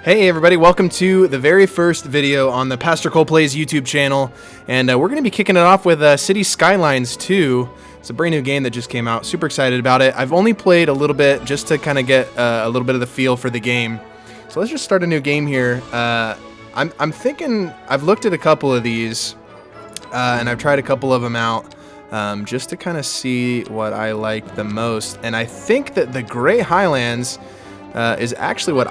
Hey everybody, welcome to the very first video on the Pastor Cole Plays YouTube channel, and we're going to be kicking it off with City Skylines 2. It's a brand new game that just came out. Super excited about it. I've only played a little bit just to kind of get a little bit of the feel for the game. So let's just start a new game here. I'm thinking, I've looked at a couple of these, and I've tried a couple of them out just to kind of see what I like the most. And I think that the Gray Highlands is actually what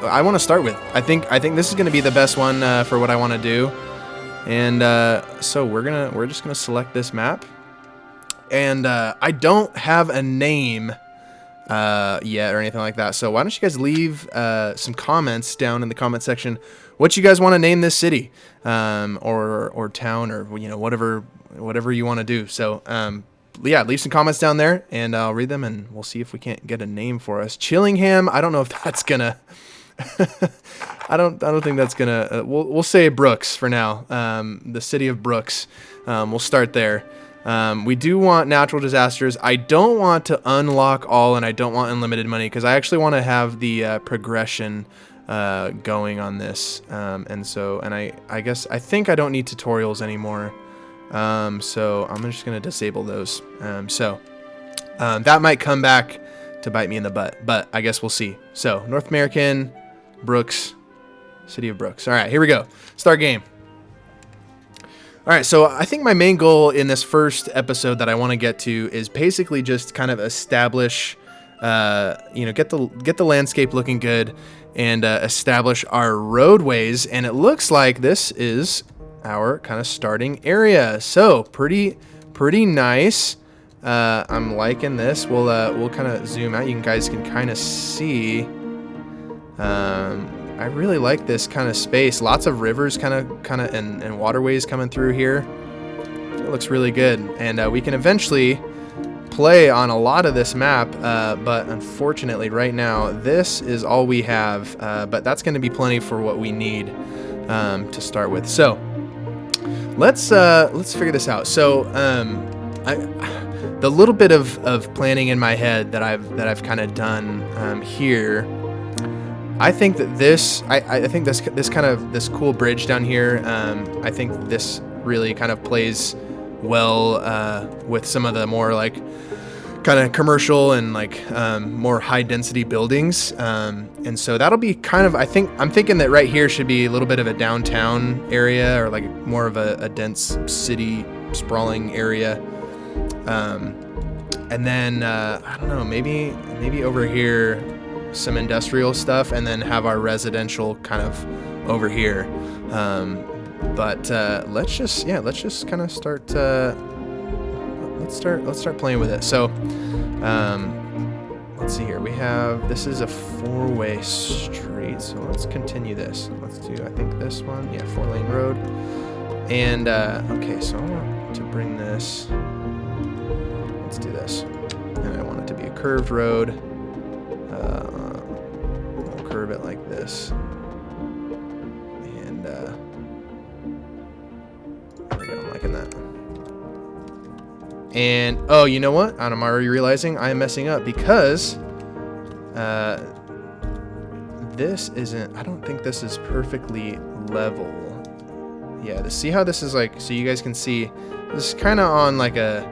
I want to start with. I think this is going to be the best one for what I want to do, and so we're just gonna select this map, and I don't have a name yet or anything like that. So why don't you guys leave some comments down in the comment section what you guys want to name this city or town, or whatever you want to do. So yeah, leave some comments down there and I'll read them and we'll see if we can't get a name for us. Chillingham, I don't know if that's gonna I don't think that's gonna we'll say Brooks for now. The city of Brooks. We'll start there. We do want natural disasters. I don't want to unlock all, and I don't want unlimited money because I actually want to have the progression going on this. And I think I don't need tutorials anymore. So I'm just gonna disable those. That might come back to bite me in the butt, but I guess we'll see. So North American, Brooks, City of Brooks. All right, here we go. Start game. All right, so I think my main goal in this first episode that I want to get to is basically just kind of establish, get the landscape looking good, and establish our roadways. And it looks like this is our kind of starting area. So pretty nice. I'm liking this. We'll kind of zoom out. You guys can kind of see. I really like this kind of space. Lots of rivers kind of and waterways coming through here. It looks really good, and we can eventually play on a lot of this map, but unfortunately right now this is all we have, but that's going to be plenty for what we need to start with. So let's figure this out. So the little bit of planning in my head that I've kind of done here, I think that this cool bridge down here, I think this really kind of plays well with some of the more like kind of commercial and like more high density buildings, and so that'll be kind of, I'm thinking that right here should be a little bit of a downtown area, or like more of a dense city sprawling area, and then I don't know, maybe over here some industrial stuff, and then have our residential kind of over here. But let's just kind of start. Let's start playing with it. So let's see here. This is a 4-way street, so let's continue this. Let's do, I think, this one. Yeah, 4-lane road. And okay, so I want to bring this. Let's do this. And I want it to be a curved road. We'll curve it like this, and there we go. I'm liking that. And oh, you know what? I'm already realizing I am messing up because this isn't. I don't think this is perfectly level. Yeah, see how this is like. So you guys can see this is kind of on like a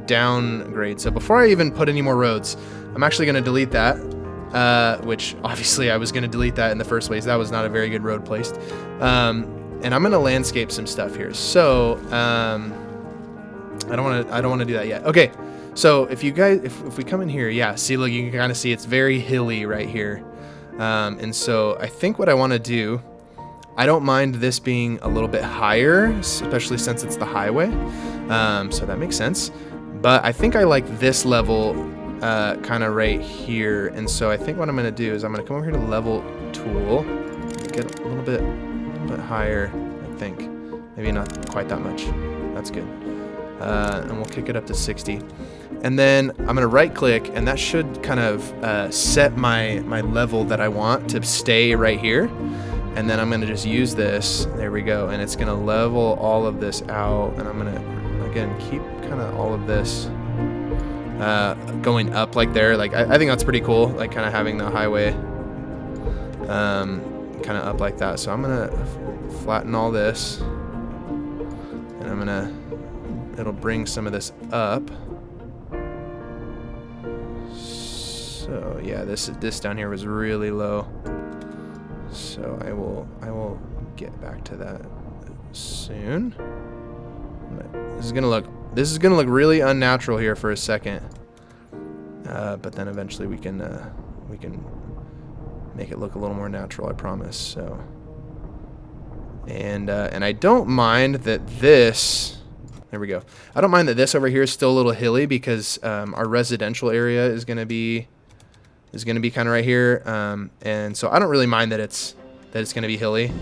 downgrade. So before I even put any more roads, I'm actually going to delete that. Which obviously I was going to delete that in the first place. That was not a very good road placed. And I'm going to landscape some stuff here. So I don't want to do that yet. Okay, so if you guys, if we come in here, yeah, see, look, you can kind of see it's very hilly right here. And so I think what I want to do, I don't mind this being a little bit higher, especially since it's the highway. So that makes sense. But I think I like this level kind of right here, and so I think what I'm going to do is I'm going to come over here to level tool, get a little bit higher. I think maybe not quite that much. That's good. And we'll kick it up to 60, and then I'm going to right click, and that should kind of set my level that I want to stay right here. And then I'm going to just use this. There we go, and it's going to level all of this out, and I'm going to again keep kind of all of this going up like there. Like I think that's pretty cool, like kind of having the highway kind of up like that. So I'm gonna flatten all this, and I'm gonna, it'll bring some of this up. So yeah, this down here was really low. So I will get back to that soon. This is gonna look really unnatural here for a second, but then eventually we can make it look a little more natural, I promise. So, and I don't mind that this. There we go. I don't mind that this over here is still a little hilly because our residential area is gonna be kind of right here, and so I don't really mind that it's gonna be hilly,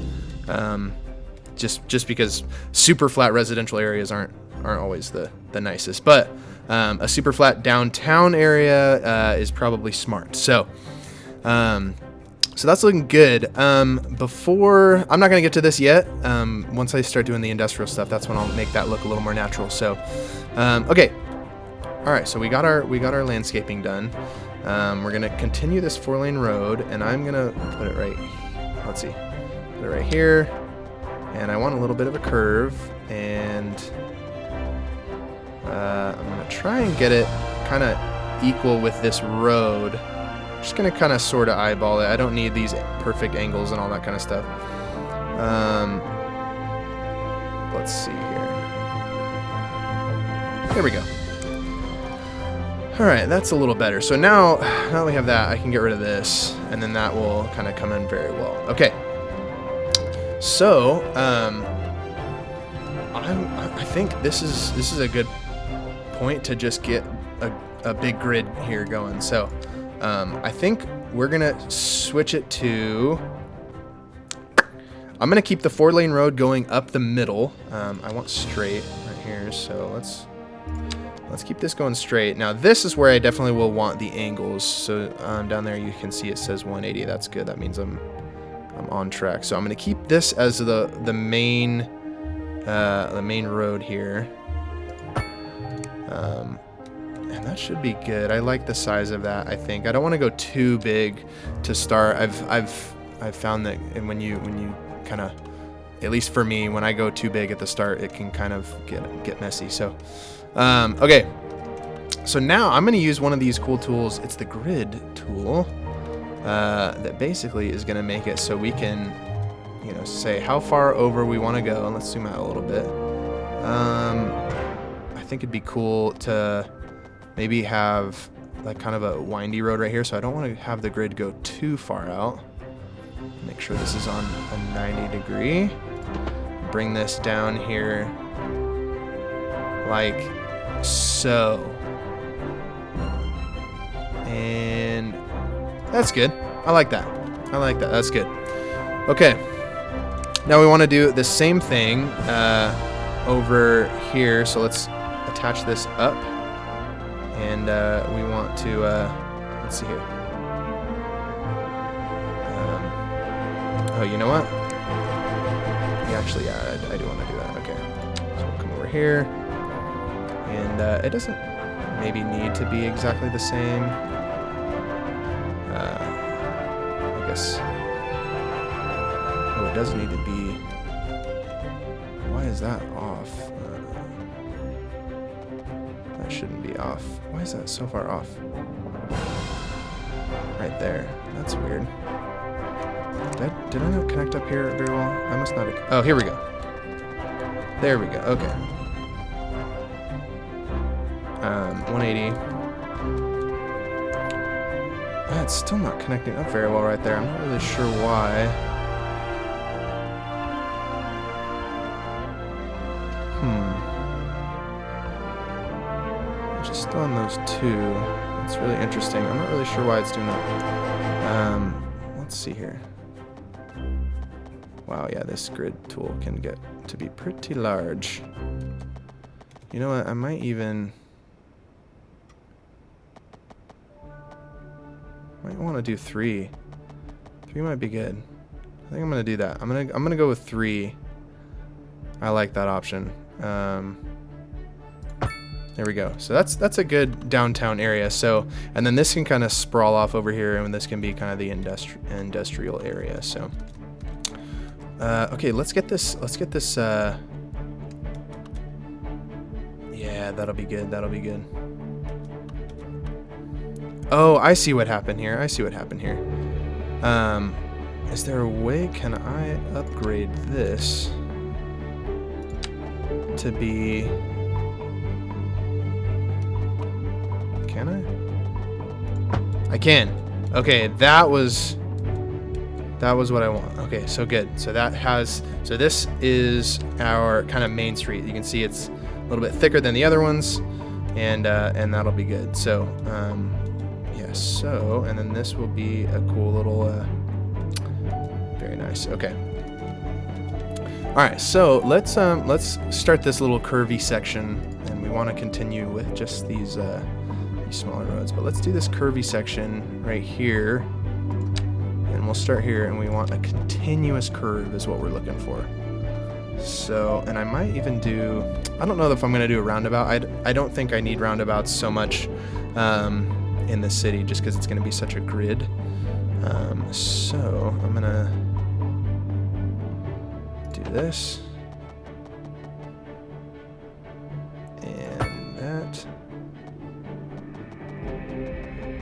just because super flat residential areas aren't always the nicest. But a super flat downtown area is probably smart. So. So that's looking good. Before, I'm not gonna get to this yet. Once I start doing the industrial stuff, that's when I'll make that look a little more natural. So, okay. All right, so we got our landscaping done. We're gonna continue this 4-lane road, and I'm gonna put it right, let's see, put it right here. And I want a little bit of a curve, and I'm gonna try and get it kind of equal with this road. Just gonna kind of sort of eyeball it. I don't need these perfect angles and all that kind of stuff. Let's see here. There we go. All right, that's a little better. So now that we have that, I can get rid of this, and then that will kind of come in very well. Okay. So I think this is a good point to just get a big grid here going. So. I think we're gonna switch it to, I'm gonna keep the 4-lane road going up the middle. I want straight right here, so let's keep this going straight. Now this is where I definitely will want the angles. So down there you can see it says 180. That's good. That means I'm on track. So I'm gonna keep this as the main road here. And that should be good. I like the size of that. I think I don't want to go too big to start. I've found that when you kind of, at least for me, when I go too big at the start, it can kind of get messy. So, okay. So now I'm going to use one of these cool tools. It's the grid tool that basically is going to make it so we can, say how far over we want to go. And let's zoom out a little bit. I think it'd be cool to maybe have like kind of a windy road right here, so I don't want to have the grid go too far out. Make sure this is on a 90 degree. Bring this down here like so. And that's good. I like that. That's good. Okay. Now we want to do the same thing over here. So let's attach this up. And we want to, let's see here. Oh, you know what? Yeah, I do want to do that. Okay. So we'll come over here. And it doesn't maybe need to be exactly the same. I guess. Oh, it does need to be. Why is that off? That shouldn't be off. Why is that so far off? Right there. That's weird. Did I not connect up here very well? I must not have. Oh, here we go. There we go. Okay. 180. It's still not connecting up very well right there. I'm not really sure why. Just still on those two. It's really interesting. I'm not really sure why it's doing that. Let's see here. Wow, yeah, this grid tool can get to be pretty large. You know what? I might want to do 3. 3 might be good. I think I'm gonna do that. I'm gonna go with 3. I like that option. There we go. So that's a good downtown area. So, and then this can kind of sprawl off over here, and this can be kind of the industrial area. So, okay, let's get this. Yeah, that'll be good. That'll be good. Oh, I see what happened here. Is there a way? Can I upgrade this to be? Can I? I can. Okay, that was what I want. Okay, so good. So this is our kind of main street. You can see it's a little bit thicker than the other ones, and that'll be good. So, yeah. So, and then this will be a cool little. Very nice. Okay. All right. So let's start this little curvy section, and we want to continue with just these smaller roads. But let's do this curvy section right here, and we'll start here. And we want a continuous curve is what we're looking for. So, and I might even do. I don't know if I'm going to do a roundabout. I don't think I need roundabouts so much in the city, just because it's going to be such a grid. So I'm gonna do this and that,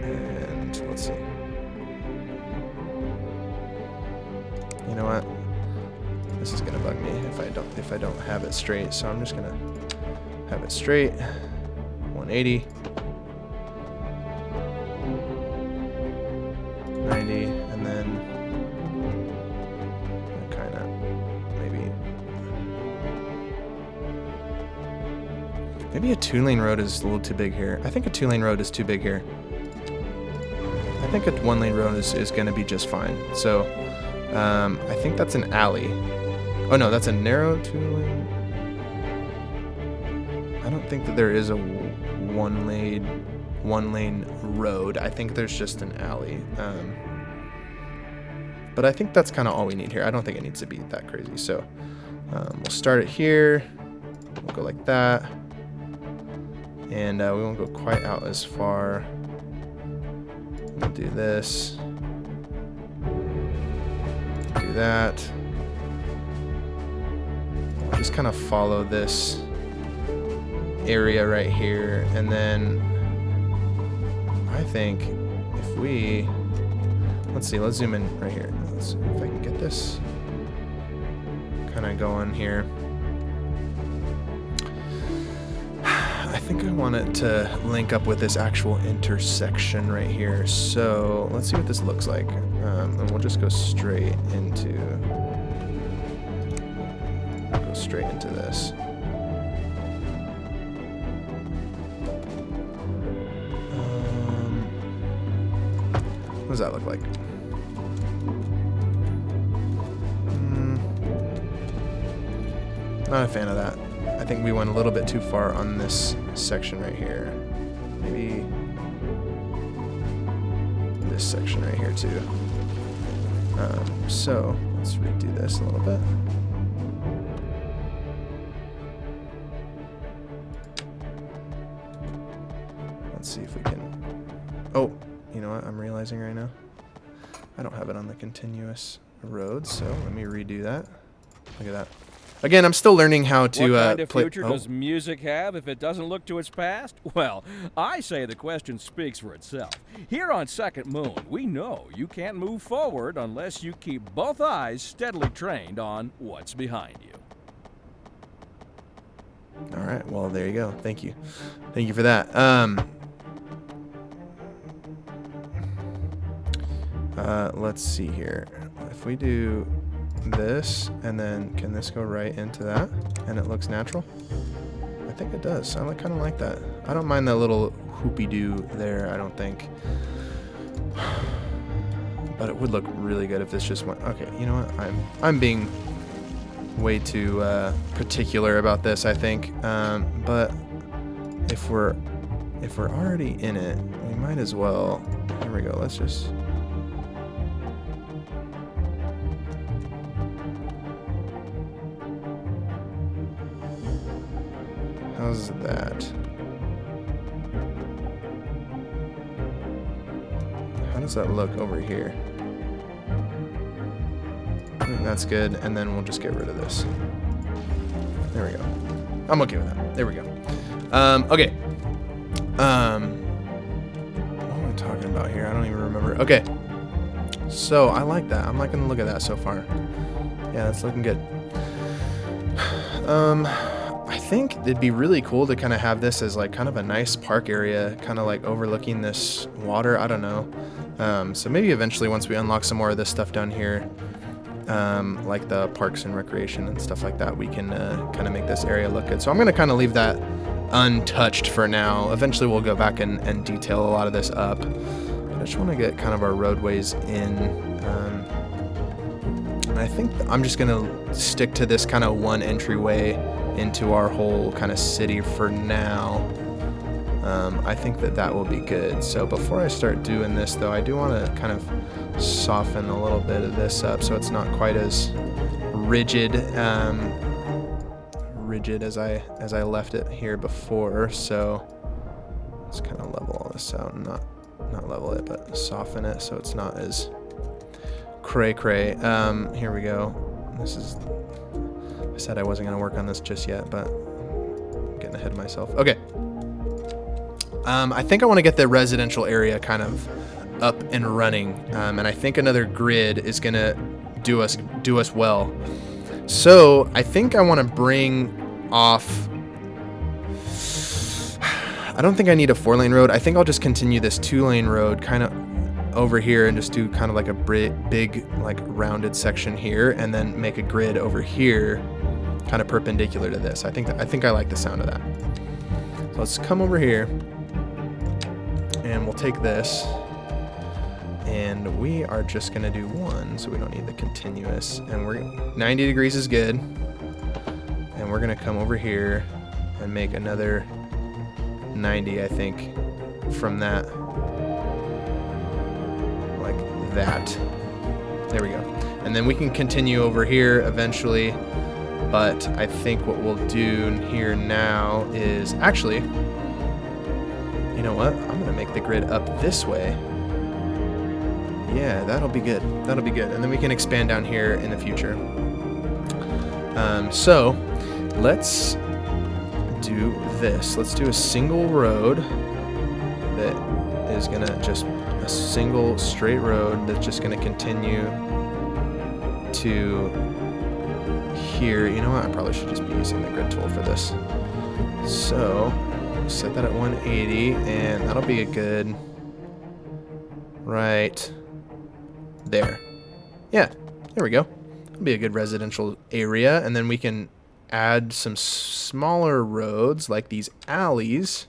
and let's see. You know what? This is gonna bug me if I don't have it straight. So I'm just gonna have it straight. 180. 90, and then kind of maybe a 2-lane road is a little too big here. I think a 2-lane road is too big here. I think a 1-lane road is going to be just fine. So I think that's an alley. Oh no, that's a narrow 2-lane. I don't think that there is a one lane road. I think there's just an alley. But I think that's kind of all we need here. I don't think it needs to be that crazy. So we'll start it here. We'll go like that. And we won't go quite out as far. We'll do this. Do that. We'll just kind of follow this area right here. And then I think if we, let's see, let's zoom in right here. Let's see if I can get this kind of going here. I think I want it to link up with this actual intersection right here. So let's see what this looks like. And we'll just go straight into this. What does that look like? Not a fan of that. I think we went a little bit too far on this section right here. Maybe this section right here too. So let's redo this a little bit. Let's see if we can. Oh, you know what? I'm realizing right now I don't have it on the continuous road, so let me redo that. Look at that. Again, I'm still learning how to play. What kind of play. future does music have if it doesn't look to its past? Well, I say the question speaks for itself. Here on Second Moon, we know you can't move forward unless you keep both eyes steadily trained on what's behind you. All right. Well, there you go. Thank you. Thank you for that. Let's see here. If we do this, and then can this go right into that and it looks natural? I think it does. I kind of like that. I don't mind that little hoopy-doo there, I don't think. But it would look really good if this just went. Okay, you know what? I'm being way too particular about this, I think. But if we're already in it, we might as well. Here we go. Let's just. How's that? does that look over here? I think that's good, and then we'll just get rid of this. There we go. I'm okay with that. There we go. Okay. What am I talking about here? I don't even remember. Okay. So I like that. I'm liking the look of that so far. Yeah, that's looking good. I think it'd be really cool to kind of have this as like kind of a nice park area, kind of like overlooking this water. I don't know. So maybe eventually once we unlock some more of this stuff down here, like the parks and recreation and stuff like that, we can kind of make this area look good. So I'm going to kind of leave that untouched for now. Eventually we'll go back and detail a lot of this up. But I just want to get kind of our roadways in. And I think I'm just going to stick to this kind of one entryway into our whole kind of city for now. I think that will be good. So before I start doing this though, I do want to kind of soften a little bit of this up so it's not quite as rigid as I left it here before. So let's kind of level all this out, not level it, but soften it so it's not as cray. Here we go. This is, I said I wasn't going to work on this just yet, but I'm getting ahead of myself. Okay. I think I want to get the residential area kind of up and running, and I think another grid is going to do us well. So I think I want to bring off, I don't think I need a 4-lane road. I think I'll just continue this 2-lane road kind of over here and just do kind of like a big like rounded section here, and then make a grid over here kind of perpendicular to this. I think I like the sound of that. So let's come over here and we'll take this, and we are just gonna do 1, so we don't need the continuous, and we're 90 degrees is good, and we're gonna come over here and make another 90, I think, from that, like that. There we go. And then we can continue over here eventually, but I think what we'll do here now is actually, you know what? I'm gonna make the grid up this way. Yeah, that'll be good. That'll be good. And then we can expand down here in the future. So let's do this. Let's do a single road that is gonna just a single straight road that's just gonna continue to here. You know what? I probably should just be using the grid tool for this. So set that at 180, and that'll be a good right there. Yeah, there we go. That'll be a good residential area, and then we can add some smaller roads like these alleys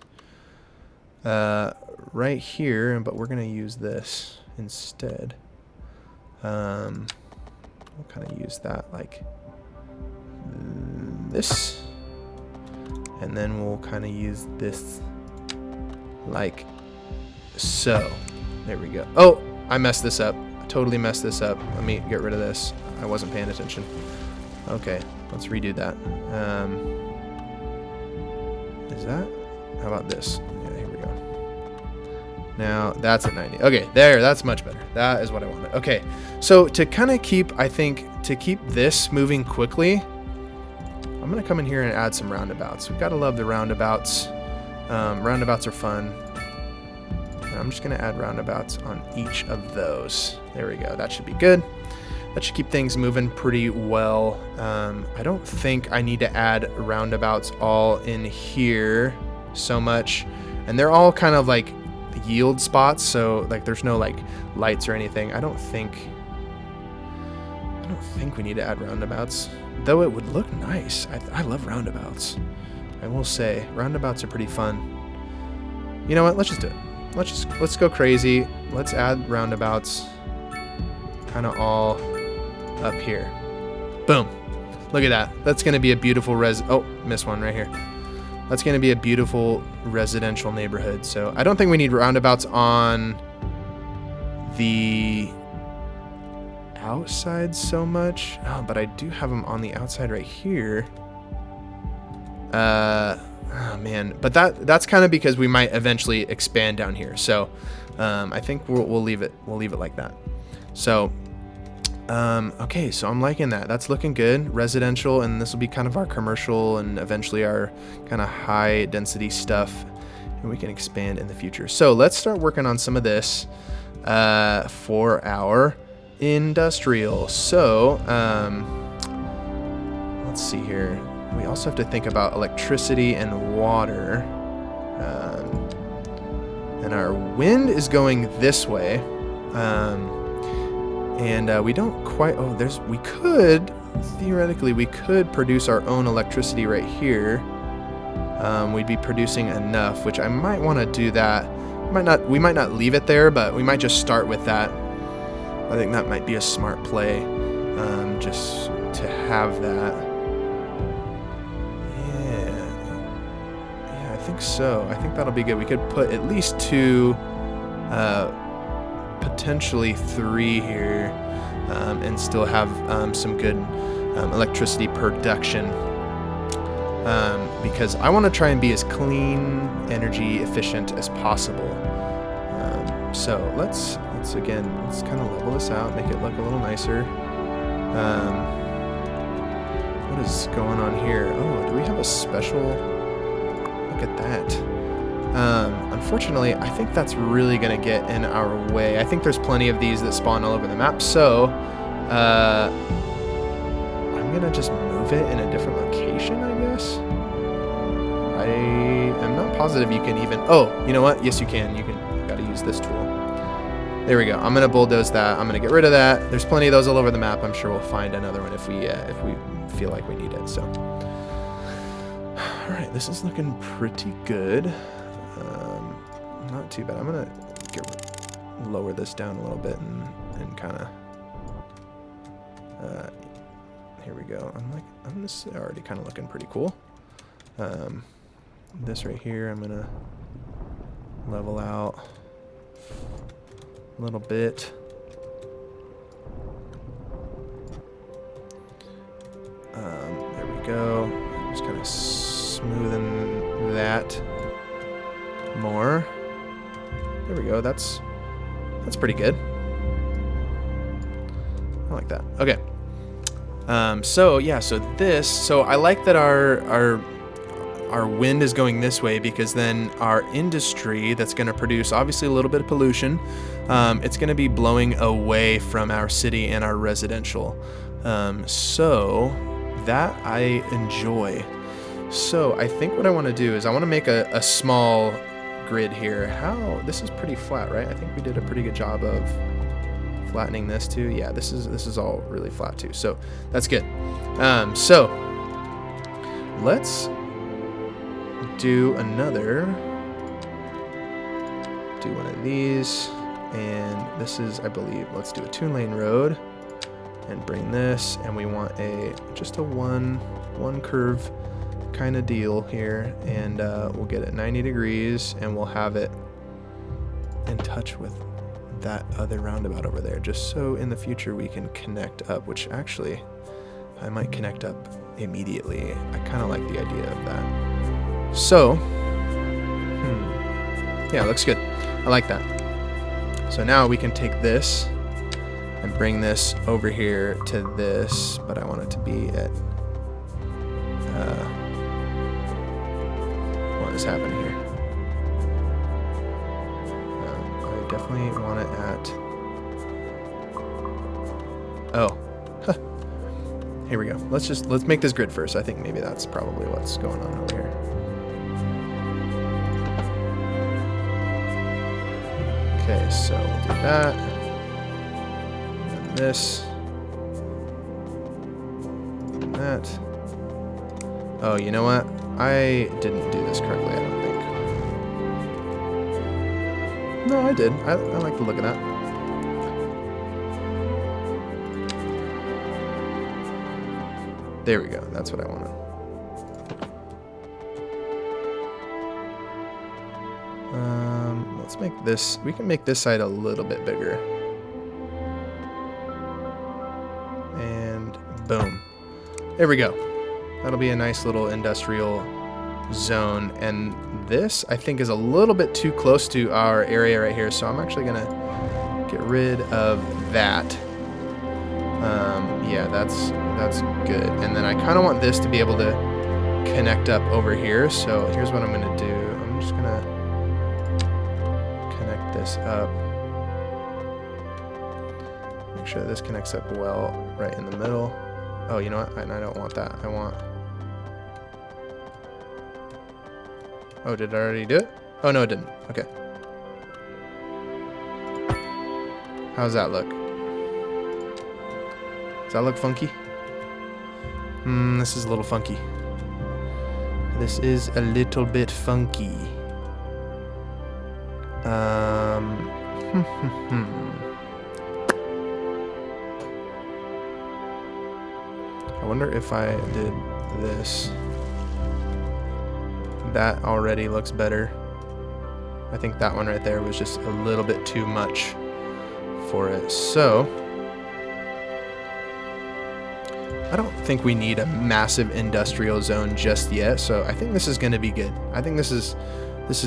right here, but we're gonna use this instead. We'll kind of use that like this, and then we'll kind of use this like so. There we go. Oh, I messed this up. I totally messed this up. Let me get rid of this. I wasn't paying attention. Okay, let's redo that. Is that? How about this? Yeah, here we go. Now that's at 90. Okay, there, that's much better. That is what I wanted. Okay, so to kind of keep, I think, to keep this moving quickly, I'm gonna come in here and add some roundabouts. We've got to love the roundabouts. Roundabouts are fun. And I'm just gonna add roundabouts on each of those. There we go. That should be good. That should keep things moving pretty well. I don't think I need to add roundabouts all in here so much, and they're all kind of like yield spots, so like there's no like lights or anything. I don't think we need to add roundabouts, though it would look nice. I love roundabouts. I will say roundabouts are pretty fun. You know what? Let's just do it. Let's go crazy. Let's add roundabouts kind of all up here. Boom. Look at that. That's going to be a beautiful oh, missed one right here. That's going to be a beautiful residential neighborhood. So I don't think we need roundabouts on the outside so much. Oh, but I do have them on the outside right here. Oh man, but that's kind of because we might eventually expand down here. So I think we'll leave it like that. So okay, so I'm liking that. That's looking good. Residential, and this will be kind of our commercial and eventually our kind of high density stuff, and we can expand in the future. So let's start working on some of this for our industrial. So let's see here. We also have to think about electricity and water. And our wind is going this way. And we don't quite, theoretically, we could produce our own electricity right here. We'd be producing enough, which I might want to do that. We might not leave it there, but we might just start with that. I think that might be a smart play, just to have that. Yeah, I think so. I think that'll be good. We could put at least 2, potentially 3 here, and still have some good electricity production, because I want to try and be as clean, energy efficient as possible. So let's kind of level this out, make it look a little nicer. What is going on here? Oh, do we have a special? Look at that. Unfortunately, I think that's really going to get in our way. I think there's plenty of these that spawn all over the map, so I'm going to just move it in a different location, I guess. I am not positive you can even... Oh, you know what? Yes, you can. You got to use this tool. There we go. I'm going to bulldoze that. I'm going to get rid of that. There's plenty of those all over the map. I'm sure we'll find another one if we feel like we need it. So, all right, this is looking pretty good. Not too bad. I'm gonna lower this down a little bit and kind of. Here we go. This is already kind of looking pretty cool. This right here, I'm gonna level out a little bit. There we go. Just kind of smoothing that more. There we go. That's pretty good. I like that. Okay. So I like that our wind is going this way, because then our industry that's going to produce obviously a little bit of pollution, it's going to be blowing away from our city and our residential. So that I enjoy. So I think what I want to do is I want to make a small grid here. This is pretty flat, right? I think we did a pretty good job of flattening this too. Yeah, this is all really flat too. So that's good. So let's do one of these, and this is, I believe, let's do a 2-lane road and bring this, and we want just a one curve kind of deal here, and we'll get it 90 degrees, and we'll have it in touch with that other roundabout over there, just so in the future we can connect up, which actually I might connect up immediately. I kind of like the idea of that. So yeah, looks good. I like that. So now we can take this and bring this over here to this, but I want it to be at what is happening here? I definitely want it at, here we go. Let's make this grid first. I think maybe that's probably what's going on over here. Okay, so we'll do that. And this. And that. Oh, you know what? I didn't do this correctly, I don't think. No, I did. I like the look of that. There we go. That's what I wanted. Let's make this... We can make this side a little bit bigger. And boom. There we go. That'll be a nice little industrial zone, and this I think is a little bit too close to our area right here, so I'm actually gonna get rid of that. Yeah, that's good. And then I kind of want this to be able to connect up over here, so here's what I'm gonna do. I'm just gonna connect this up. Make sure this connects up well right in the middle. Oh, you know what? I don't want that. I want... Oh, did I already do it? Oh, no, it didn't. Okay. How's that look? Does that look funky? This is a little funky. This is a little bit funky. I wonder if I did this. That already looks better. I think that one right there was just a little bit too much for it. So I don't think we need a massive industrial zone just yet. So I think this is going to be good. I think this is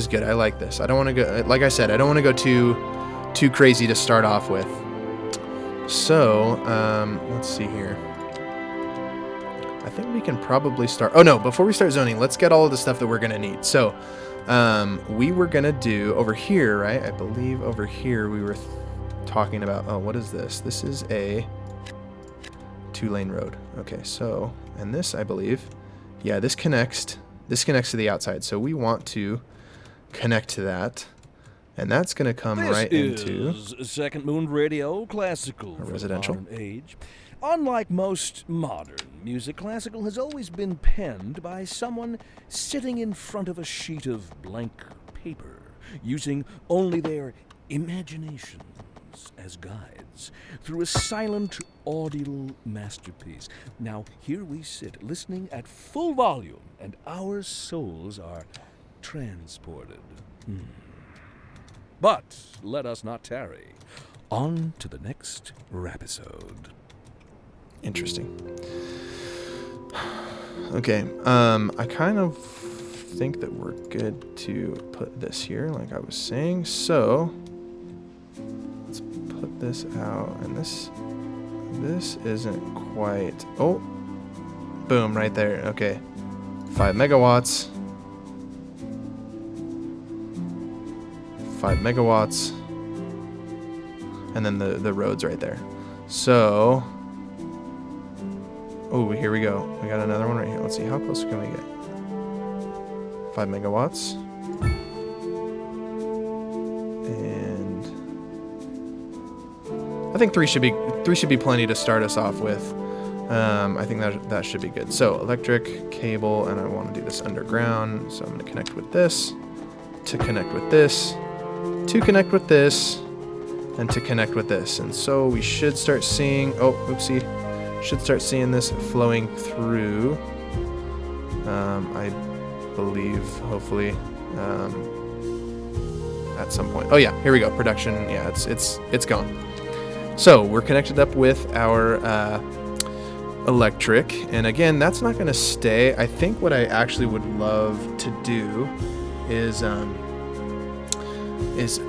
good. I like this. I don't want to go, like I said, I don't want to go too crazy to start off with. So let's see here. I think we can probably start. Oh no, before we start zoning, let's get all of the stuff that we're going to need. So we were going to do over here, right? I believe over here we were talking about, oh, what is this? This is a 2-lane road. Okay, so, and this, I believe, yeah, this connects to the outside. So we want to connect to that. And that's going to come right into Second Moon Radio, classical a residential modern age. Unlike most modern music, classical has always been penned by someone sitting in front of a sheet of blank paper, using only their imaginations as guides through a silent audible masterpiece. Now, here we sit, listening at full volume, and our souls are transported. But let us not tarry. On to the next rapisode. Interesting. Okay, I kind of think that we're good to put this here, like I was saying. So let's put this out, and this isn't quite. Oh, boom, right there. Okay, 5 megawatts. 5 megawatts, and then the road's right there. So, oh, here we go. We got another one right here. Let's see, how close can we get? 5 megawatts. And I think three should be plenty to start us off with. I think that should be good. So electric cable, and I want to do this underground. So I'm going to connect with this, to connect with this, to connect with this, and to connect with this. And so we should start seeing, oh, oopsie, should start seeing this flowing through, I believe, hopefully, at some point. Oh yeah, here we go, production, yeah, it's gone. So we're connected up with our electric, and again, that's not gonna stay. I think what I actually would love to do is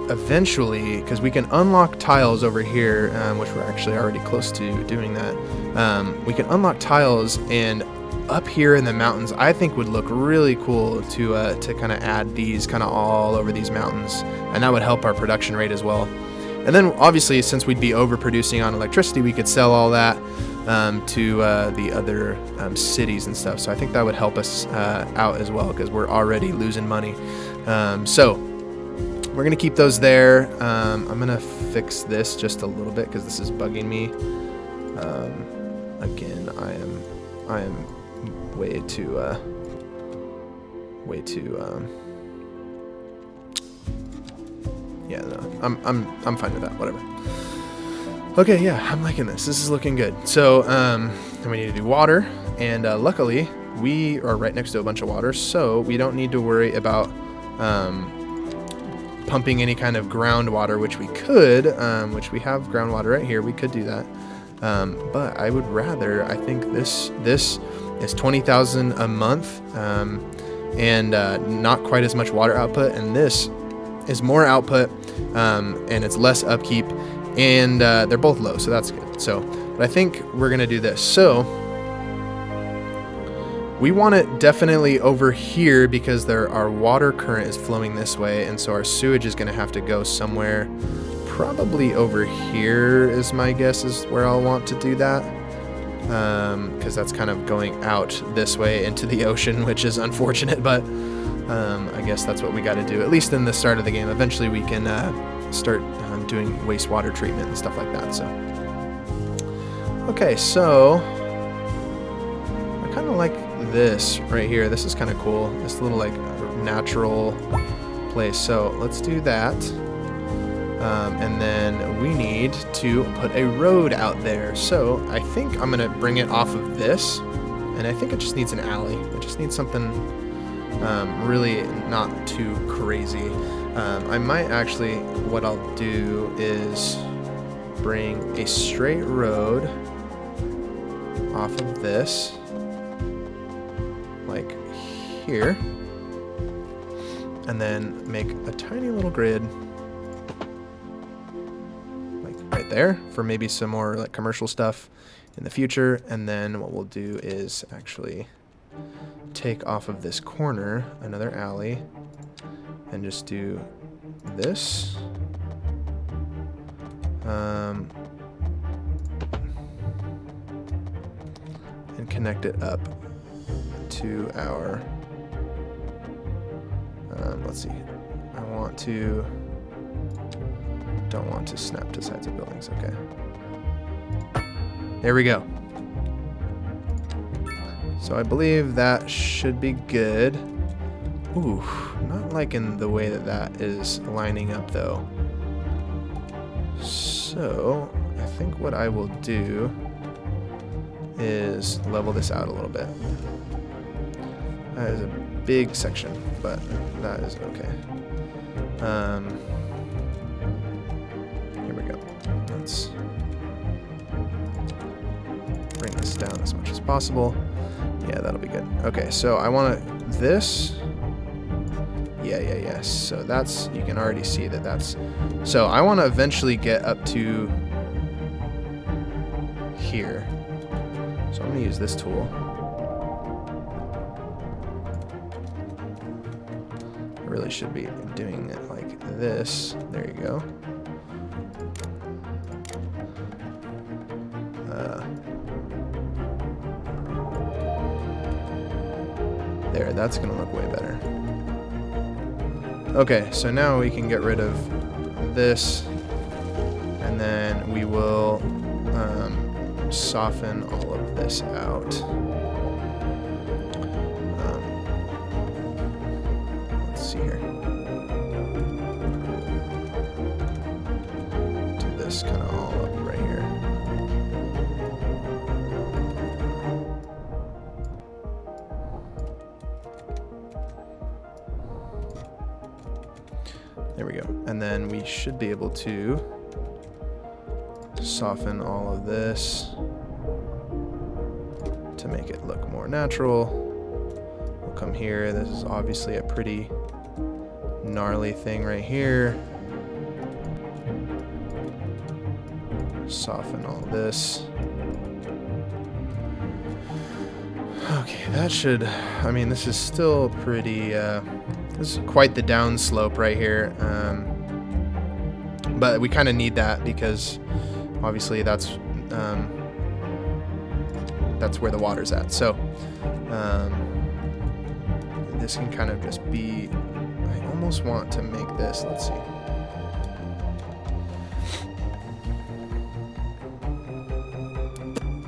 eventually, because we can unlock tiles over here, which we're actually already close to doing that. We can unlock tiles, and up here in the mountains, I think would look really cool to kind of add these kind of all over these mountains, and that would help our production rate as well. And then obviously, since we'd be overproducing on electricity, we could sell all that to the other cities and stuff. So I think that would help us out as well, because we're already losing money. So we're gonna keep those there. I'm gonna fix this just a little bit because this is bugging me. Again, I am way too yeah, no, I'm fine with that. Whatever. Okay, yeah, I'm liking this. This is looking good. So then we need to do water, and luckily we are right next to a bunch of water, so we don't need to worry about pumping any kind of groundwater, which we could, which we have groundwater right here. We could do that, but I would rather. I think this is $20,000 a month, and not quite as much water output, and this is more output, and it's less upkeep, and they're both low, so that's good. So, but I think we're gonna do this. So we want it definitely over here because our water current is flowing this way, and so our sewage is gonna have to go somewhere. Probably over here is my guess is where I'll want to do that, because that's kind of going out this way into the ocean, which is unfortunate, but I guess that's what we got to do, at least in the start of the game. Eventually we can start doing wastewater treatment and stuff like that. So okay, so I kind of like this right here. This is kind of cool, this little like natural place. So let's do that. And then we need to put a road out there. So I think I'm gonna bring it off of this, and I think it just needs an alley. It just needs something really not too crazy. I might actually, what I'll do is bring a straight road off of this, like here, and then make a tiny little grid right there for maybe some more like commercial stuff in the future. And then what we'll do is actually take off of this corner another alley and just do this, and connect it up to our let's see, don't want to snap to sides of buildings. Okay, there we go. So I believe that should be good. Ooh, not liking the way that is lining up though. So I think what I will do is level this out a little bit. That is a big section, but that is okay. Here we go. Let's bring this down as much as possible. Yeah, that'll be good. Okay, so I want this. Yeah. So that's, you can already see that that's, so I want to eventually get up to here. So I'm going to use this tool. I really should be doing it like this. There you go. There, that's gonna look way better. Okay, so now we can get rid of this, and then we will soften all of this out. Let's see here. Do this kind of all up right here. There we go. And then we should be able to soften all of this to make it look more natural. We'll come here. This is obviously a pretty gnarly thing right here. Soften all this. Okay, that should, I mean, this is still pretty, this is quite the downslope right here, but we kind of need that because obviously that's where the water's at. So this can kind of just be, I almost want to make this, let's see.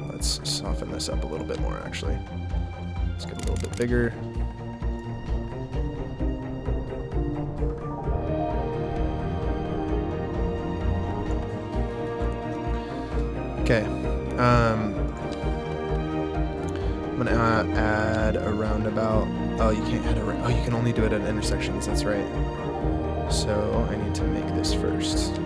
Let's soften this up a little bit more actually. Let's get a little bit bigger. Okay, I'm gonna add a roundabout. Oh, you can't add oh, you can only do it at intersections, that's right. So I need to make this first.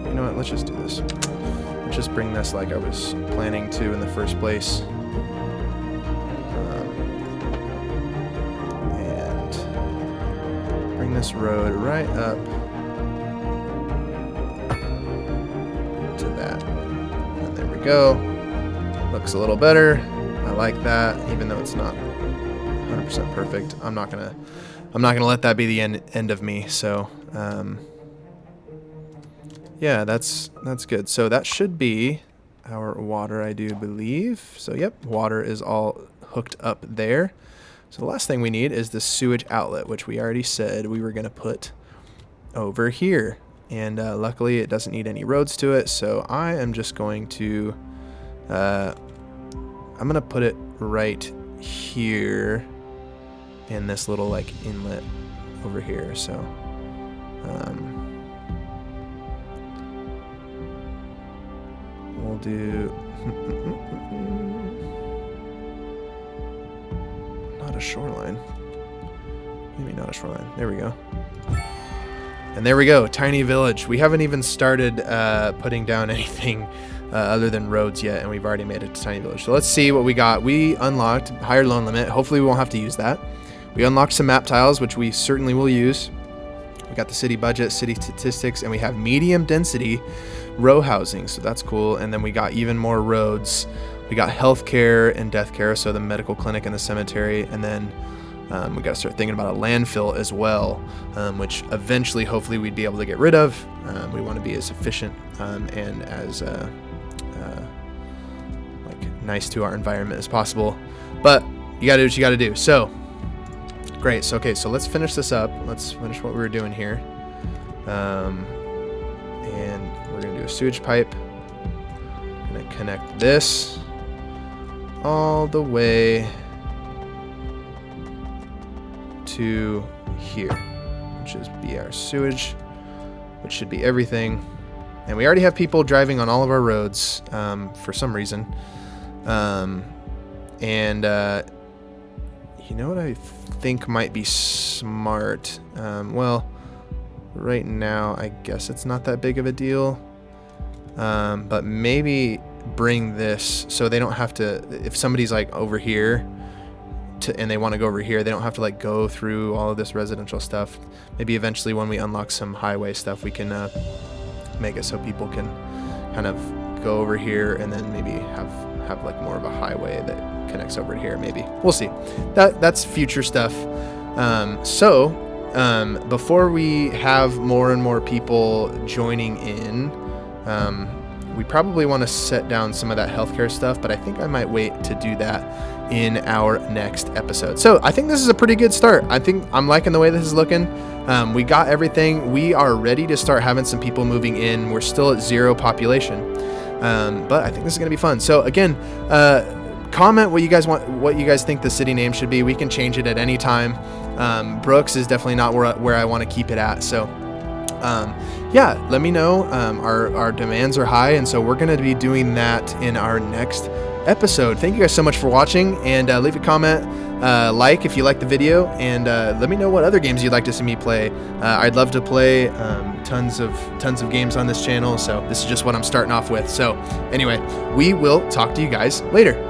You know what, let's just do this. Let's just bring this like I was planning to in the first place. bring this road right up to that. And there we go. Looks a little better. I like that, even though it's not 100% perfect. I'm not gonna let that be the end of me. So yeah, that's good. So that should be our water, I do believe. So yep, water is all hooked up there. So the last thing we need is the sewage outlet, which we already said we were gonna put over here. And luckily it doesn't need any roads to it. So I am just going to, I'm gonna put it right here in this little like inlet over here. So we'll do not a shoreline, maybe not a shoreline. There we go. And there we go, tiny village. We haven't even started putting down anything other than roads yet, and we've already made it to tiny village. So let's see what we got. We unlocked higher loan limit. Hopefully we won't have to use that. We unlocked some map tiles, which we certainly will use. We got the city budget, city statistics, and we have medium density row housing, so that's cool. And then we got even more roads. We got healthcare and death care, so the medical clinic and the cemetery, and then we got to start thinking about a landfill as well, which eventually, hopefully, we'd be able to get rid of. We want to be as efficient and as like nice to our environment as possible. But you got to do what you got to do. So great. So okay, so let's finish this up. Let's finish what we were doing here, and we're gonna do a sewage pipe. I'm gonna connect this all the way to here, which is be our sewage, which should be everything. And we already have people driving on all of our roads for some reason. You know what I think might be smart? Well, right now I guess it's not that big of a deal, but maybe bring this so they don't have to, if somebody's like over here and they want to go over here, they don't have to like go through all of this residential stuff. Maybe eventually when we unlock some highway stuff, we can make it so people can kind of go over here and then maybe have like more of a highway that connects over here. Maybe we'll see. That's future stuff. Before we have more and more people joining in, we probably want to set down some of that healthcare stuff, but I think I might wait to do that in our next episode. So I think this is a pretty good start. I think I'm liking the way this is looking. We got everything. We are ready to start having some people moving in. We're still at 0 population, but I think this is going to be fun. So again, comment what you guys want, what you guys think the city name should be. We can change it at any time. Brooks is definitely not where I want to keep it at. So yeah, let me know. Our demands are high, and so we're going to be doing that in our next episode. Thank you guys so much for watching, and leave a comment, like if you like the video, and let me know what other games you'd like to see me play. I'd love to play tons of games on this channel, so this is just what I'm starting off with. So anyway, we will talk to you guys later.